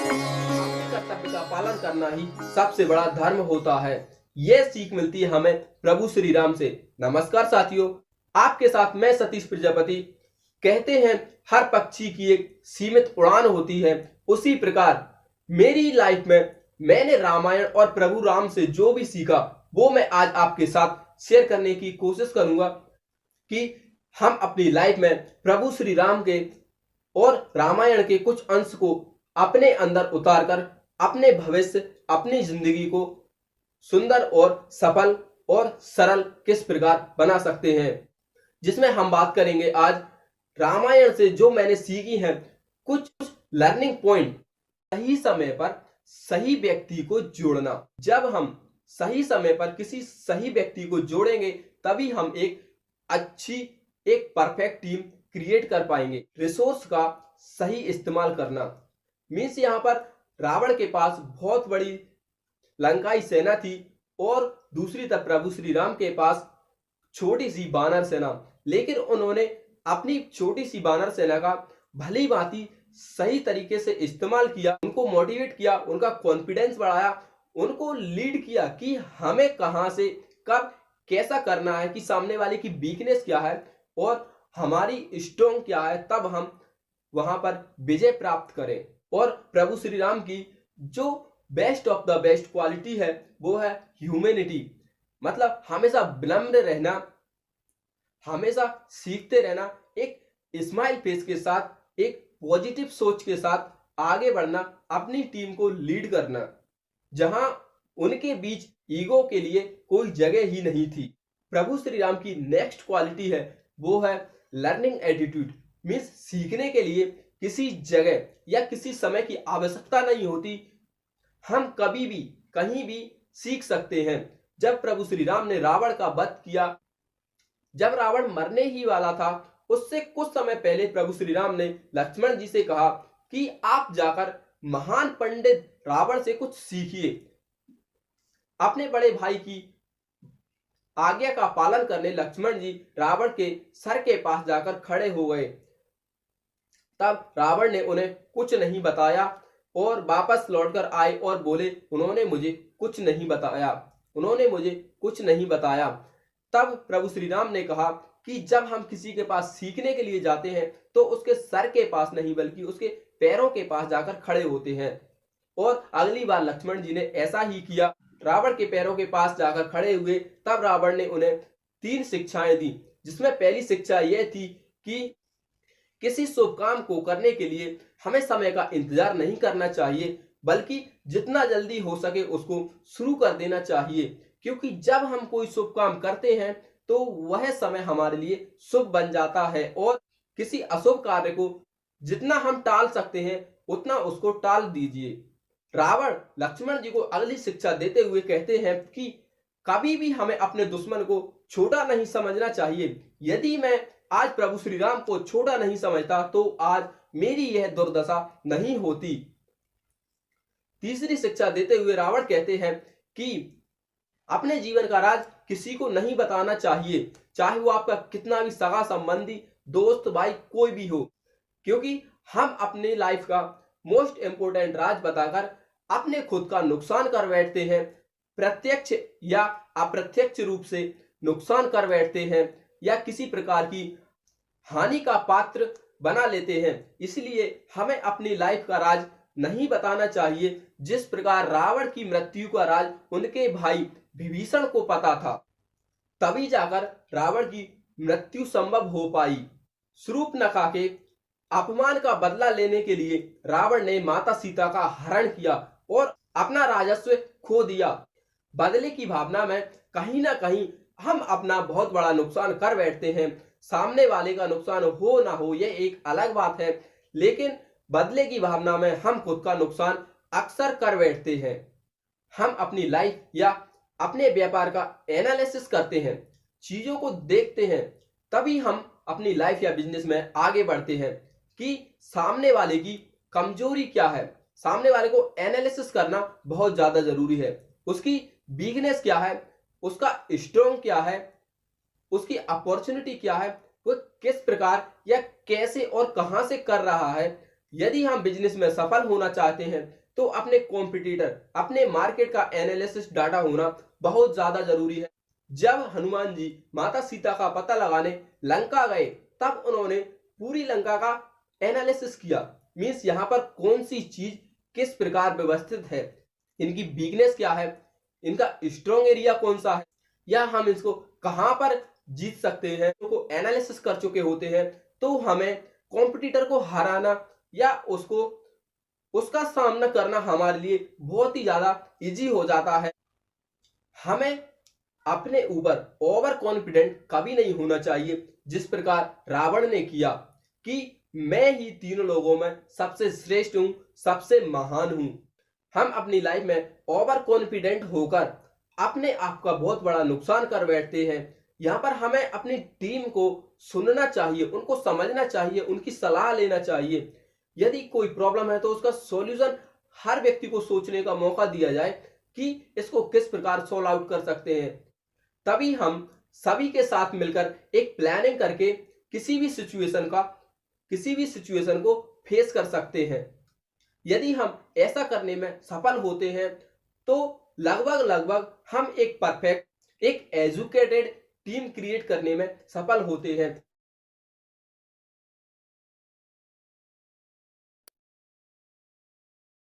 अपने कर्तव्य का पालन करना ही सबसे बड़ा धर्म होता है। यह सीख मिलती है हमें प्रभु श्री राम से। नमस्कार साथियों, आपके साथ मैं सतीश प्रजापति। कहते हैं हर पक्षी की एक सीमित उड़ान होती है, उसी प्रकार मेरी लाइफ में मैंने रामायण और प्रभु राम से जो भी सीखा वो मैं आज आपके साथ शेयर करने की कोशिश करूंगा कि हम अपनी लाइफ में प्रभु श्री राम के और रामायण के कुछ अंश को अपने अंदर उतारकर अपने भविष्य, अपनी जिंदगी को सुंदर और सफल और सरल किस प्रकार बना सकते हैं, जिसमें हम बात करेंगे आज रामायण से जो मैंने सीखी है कुछ लर्निंग पॉइंट। सही समय पर सही व्यक्ति को जोड़ना। जब हम सही समय पर किसी सही व्यक्ति को जोड़ेंगे तभी हम एक अच्छी, एक परफेक्ट टीम क्रिएट कर पाएंगे। रिसोर्स का सही इस्तेमाल करना मीन्स यहाँ पर रावण के पास बहुत बड़ी लंकाई सेना थी और दूसरी तरफ प्रभु श्री राम के पास छोटी सी बानर सेना, लेकिन उन्होंने अपनी छोटी सी बानर सेना का भली भांति सही तरीके से इस्तेमाल किया, उनको मोटिवेट किया, उनका कॉन्फिडेंस बढ़ाया, उनको लीड किया कि हमें कहां से कब कैसा करना है, कि सामने वाले की वीकनेस क्या है और हमारी स्ट्रॉन्ग क्या है, तब हम वहां पर विजय प्राप्त करें। और प्रभु श्री राम की जो best of the best quality है वो है ह्यूमैनिटी, मतलब हमेशा विनम्र रहना, हमेशा सीखते रहना, एक स्माइल फेस के साथ, एक पॉजिटिव सोच के साथ आगे बढ़ना, अपनी टीम को लीड करना, जहां उनके बीच ईगो के लिए कोई जगह ही नहीं थी। प्रभु श्री राम की नेक्स्ट क्वालिटी है वो है लर्निंग एटीट्यूड, मीन्स सीखने के लिए किसी जगह या किसी समय की आवश्यकता नहीं होती, हम कभी भी कहीं भी सीख सकते हैं। जब प्रभु श्री राम ने रावण का वध किया, जब रावण मरने ही वाला था, उससे कुछ समय पहले प्रभु श्री राम ने लक्ष्मण जी से कहा कि आप जाकर महान पंडित रावण से कुछ सीखिए। अपने बड़े भाई की आज्ञा का पालन करने लक्ष्मण जी रावण के सर के पास जाकर खड़े हो गए। तब रावण ने उन्हें कुछ नहीं बताया और वापस लौटकर आए और बोले उन्होंने मुझे कुछ नहीं बताया, उन्होंने मुझे कुछ नहीं बताया। तब प्रभु श्री राम ने कहा कि जब हम किसी के पास सीखने के लिए जाते हैं तो उसके सर के पास नहीं बल्कि उसके पैरों के पास जाकर खड़े होते हैं। और अगली बार लक्ष्मण जी ने ऐसा ही किया, रावण के पैरों के पास जाकर खड़े हुए। तब रावण ने उन्हें 3 शिक्षाएं दी, जिसमें पहली शिक्षा यह थी कि किसी शुभ काम को करने के लिए हमें समय का इंतजार नहीं करना चाहिए, बल्कि जितना जल्दी हो सके उसको शुरू कर देना चाहिए, क्योंकि जब हम कोई शुभ काम करते हैं तो वह समय हमारे लिए शुभ बन जाता है और किसी अशुभ कार्य को जितना हम टाल सकते हैं उतना उसको टाल दीजिए। रावण लक्ष्मण जी को अगली शिक्षा देते हुए कहते हैं कि कभी भी हमें अपने दुश्मन को छोटा नहीं समझना चाहिए। यदि मैं आज प्रभु श्री राम को छोटा नहीं समझता तो आज मेरी यह दुर्दशा नहीं होती। तीसरी शिक्षा देते हुए रावण कहते हैं कि अपने जीवन का राज किसी को नहीं बताना चाहिए, चाहे वो आपका कितना भी सगा संबंधी, दोस्त, भाई, कोई भी हो, क्योंकि हम अपने लाइफ का मोस्ट इंपोर्टेंट राज बताकर अपने खुद का नुकसान कर बैठते हैं, प्रत्यक्ष या अप्रत्यक्ष रूप से नुकसान कर बैठते हैं या किसी प्रकार की हानि का पात्र बना लेते हैं। इसलिए हमें अपनी लाइफ का राज नहीं बताना चाहिए। जिस प्रकार रावण की मृत्यु का राज उनके भाई विभीषण को पता था, तभी जाकर रावण की मृत्यु संभव हो पाई। शूर्पणखा के अपमान का बदला लेने के लिए रावण ने माता सीता का हरण किया और अपना राजस्व खो दिया। बदले की भावना में कहीं ना कहीं हम अपना बहुत बड़ा नुकसान कर बैठते हैं। सामने वाले का नुकसान हो ना हो यह एक अलग बात है, लेकिन बदले की भावना में हम खुद का नुकसान अक्सर कर बैठते हैं। हम अपनी लाइफ या अपने व्यापार का एनालिसिस करते हैं, चीजों को देखते हैं, तभी हम अपनी लाइफ या बिजनेस में आगे बढ़ते हैं कि सामने वाले की कमजोरी क्या है। सामने वाले को एनालिसिस करना बहुत ज्यादा जरूरी है। उसकी वीकनेस क्या है, उसका स्ट्रॉन्ग क्या है, उसकी अपॉर्चुनिटी क्या है, वो किस प्रकार या कैसे और कहां से कर रहा है, यदि हम बिजनेस में सफल होना चाहते हैं तो अपने कॉम्पिटिटर, अपने मार्केट का एनालिसिस डाटा होना बहुत ज्यादा जरूरी है। जब हनुमान जी माता सीता का पता लगाने लंका गए तब उन्होंने पूरी लंका का एनालिसिस किया। मीन्स यहाँ पर कौन सी चीज किस प्रकार व्यवस्थित है, इनकी वीकनेस क्या है, इनका स्ट्रॉन्ग एरिया कौन सा है, या हम इसको कहां पर जीत सकते हैं, तो एनालिसिस कर चुके होते हैं तो हमें कॉम्पिटिटर को हराना या उसका सामना करना हमारे लिए बहुत ही ज्यादा इजी हो जाता है। हमें अपने ऊपर ओवर कॉन्फिडेंट कभी नहीं होना चाहिए, जिस प्रकार रावण ने किया कि मैं ही तीनों लोगों में सबसे श्रेष्ठ हूं, सबसे महान हूं। हम अपनी लाइफ में ओवर कॉन्फिडेंट होकर अपने आप का बहुत बड़ा नुकसान कर बैठते हैं। यहाँ पर हमें अपनी टीम को सुनना चाहिए, उनको समझना चाहिए, उनकी सलाह लेना चाहिए। यदि कोई प्रॉब्लम है तो उसका सॉल्यूशन हर व्यक्ति को सोचने का मौका दिया जाए कि इसको किस प्रकार सॉल्व आउट कर सकते हैं। तभी हम सभी के साथ मिलकर एक प्लानिंग करके किसी भी सिचुएशन को फेस कर सकते हैं। यदि हम ऐसा करने में सफल होते हैं तो लगभग हम एक परफेक्ट, एक एजुकेटेड टीम क्रिएट करने में सफल होते हैं।